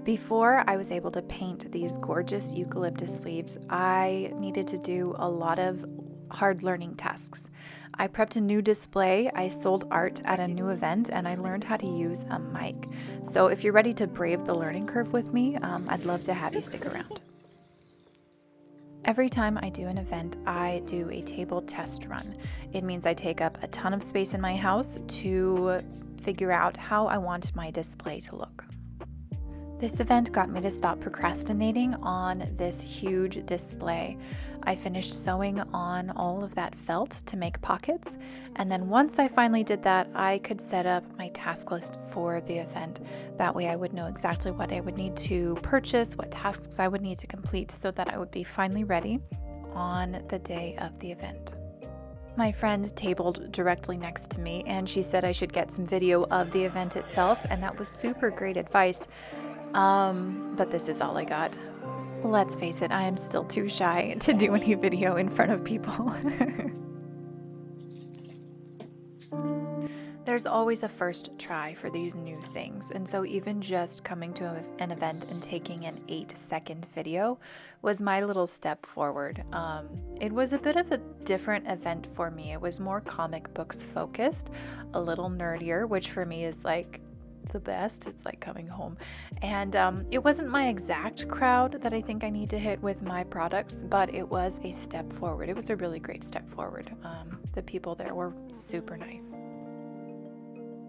Before I was able to paint these gorgeous eucalyptus leaves, I needed to do a lot of hard learning tasks. I prepped a new display, I sold art at a new event, and I learned how to use a mic. So if you're ready to brave the learning curve with me, I'd love to have you stick around. Every time I do an event, I do a table test run. It means I take up a ton of space in my house to figure out how I want my display to look. This event got me to stop procrastinating on this huge display. I finished sewing on all of that felt to make pockets, and then once I finally did that, I could set up my task list for the event. That way I would know exactly what I would need to purchase, what tasks I would need to complete, so that I would be finally ready on the day of the event. My friend tabled directly next to me, and she said I should get some video of the event itself, and that was super great advice. But this is all I got. Let's face it, I am still too shy to do any video in front of people. There's always a first try for these new things, and so even just coming to an event and taking an 8-second video was my little step forward. It was a bit of a different event for me. It was more comic books focused, a little nerdier, which for me is like the best. It's like coming home. And it wasn't my exact crowd that I think I need to hit with my products, but it was a step forward. It was a really great step forward. The people there were super nice.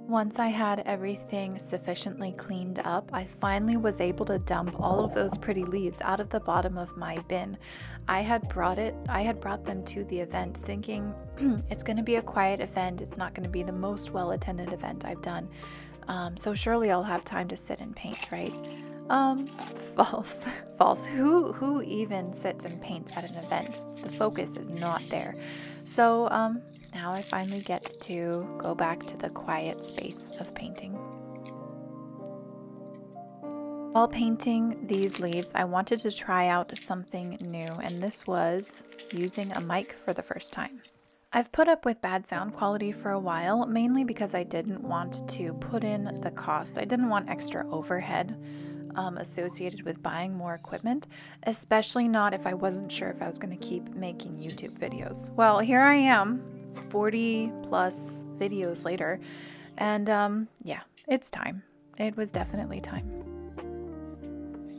Once I had everything sufficiently cleaned up, I finally was able to dump all of those pretty leaves out of the bottom of my bin. I had brought them to the event thinking it's going to be a quiet event. It's not going to be the most well-attended event I've done. So surely I'll have time to sit and paint, right? False. Who even sits and paints at an event? The focus is not there. So now I finally get to go back to the quiet space of painting. While painting these leaves, I wanted to try out something new, and this was using a mic for the first time. I've put up with bad sound quality for a while, mainly because I didn't want to put in the cost. I didn't want extra overhead associated with buying more equipment, especially not if I wasn't sure if I was going to keep making YouTube videos. Well, here I am, 40 plus videos later, and yeah, it's time. It was definitely time.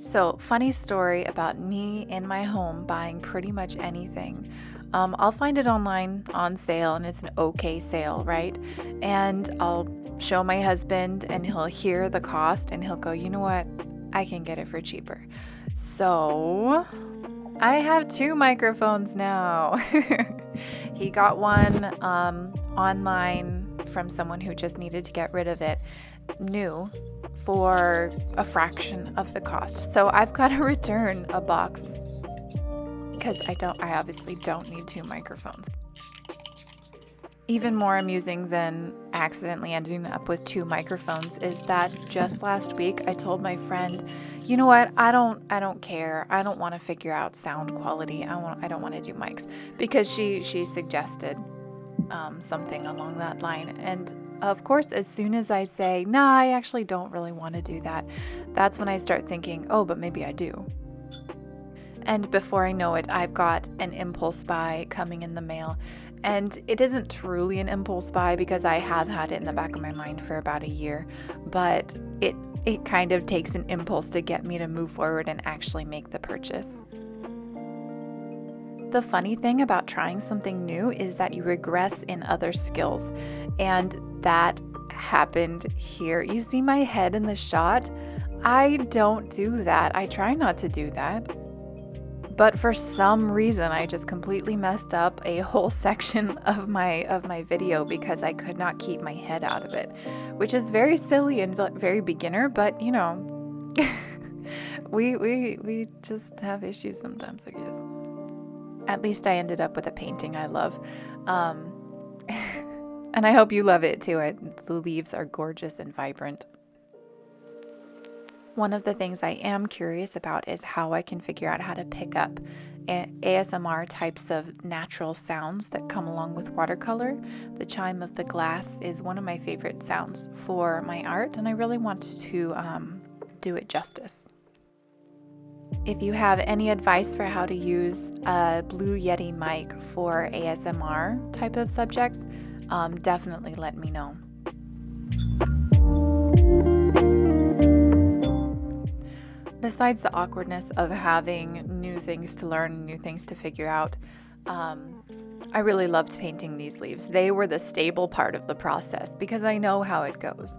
So, funny story about me in my home buying pretty much anything. I'll find it online on sale, and it's an okay sale, right? And I'll show my husband, and he'll hear the cost, and he'll go, you know what? I can get it for cheaper. So I have 2 microphones now. He got one online from someone who just needed to get rid of it, new, for a fraction of the cost. So I've got to return a box because I obviously don't need 2 microphones. Even more amusing than accidentally ending up with 2 microphones is that just last week I told my friend, you know what, I don't care. I don't want to figure out sound quality. I don't want to do mics, because she suggested something along that line. And of course, as soon as I say, nah, I actually don't really want to do that, that's when I start thinking, oh, but maybe I do. And before I know it, I've got an impulse buy coming in the mail. And it isn't truly an impulse buy because I have had it in the back of my mind for about a year, but it kind of takes an impulse to get me to move forward and actually make the purchase. The funny thing about trying something new is that you regress in other skills, and that happened here. You see my head in the shot? I don't do that. I try not to do that. But for some reason, I just completely messed up a whole section of my video because I could not keep my head out of it, which is very silly and very beginner, but you know, we just have issues sometimes, I guess. At least I ended up with a painting I love. And I hope you love it too. The leaves are gorgeous and vibrant. One of the things I am curious about is how I can figure out how to pick up ASMR types of natural sounds that come along with watercolor. The chime of the glass is one of my favorite sounds for my art, and I really want to do it justice. If you have any advice for how to use a Blue Yeti mic for ASMR type of subjects, definitely let me know. Besides the awkwardness of having new things to learn, new things to figure out, I really loved painting these leaves. They were the stable part of the process because I know how it goes.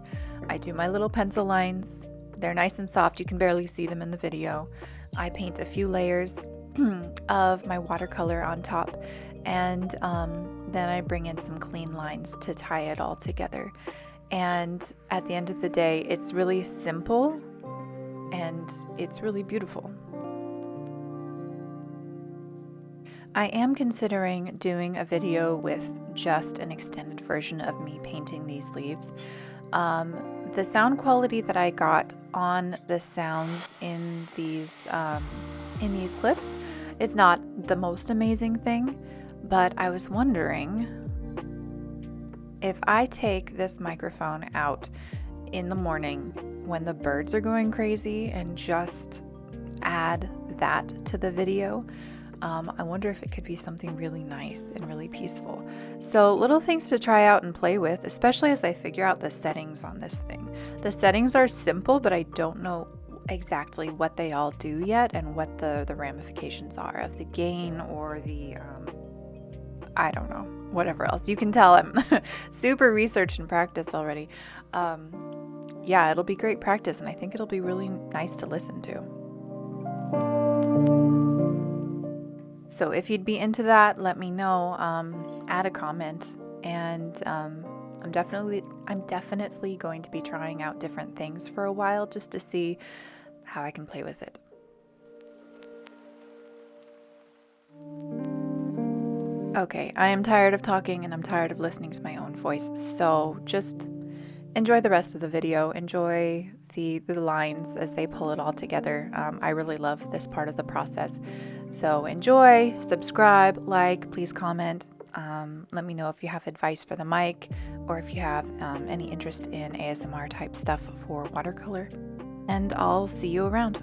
I do my little pencil lines. They're nice and soft. You can barely see them in the video. I paint a few layers of my watercolor on top, and then I bring in some clean lines to tie it all together. And at the end of the day, it's really simple and it's really beautiful. I am considering doing a video with just an extended version of me painting these leaves. The sound quality that I got on the sounds in these clips is not the most amazing thing, but I was wondering if I take this microphone out in the morning when the birds are going crazy and just add that to the video. I wonder if it could be something really nice and really peaceful. So little things to try out and play with, especially as I figure out the settings on this thing. The settings are simple, but I don't know exactly what they all do yet and what the ramifications are of the gain or the, I don't know, whatever else. You can tell I'm super research and practice already. Yeah, it'll be great practice, and I think it'll be really nice to listen to. So if you'd be into that, let me know, add a comment, and I'm definitely going to be trying out different things for a while just to see how I can play with it. Okay, I am tired of talking and I'm tired of listening to my own voice, so just enjoy the rest of the video. Enjoy the lines as they pull it all together. I really love this part of the process. So enjoy, subscribe, like, please comment. Let me know if you have advice for the mic or if you have any interest in ASMR type stuff for watercolor. And I'll see you around.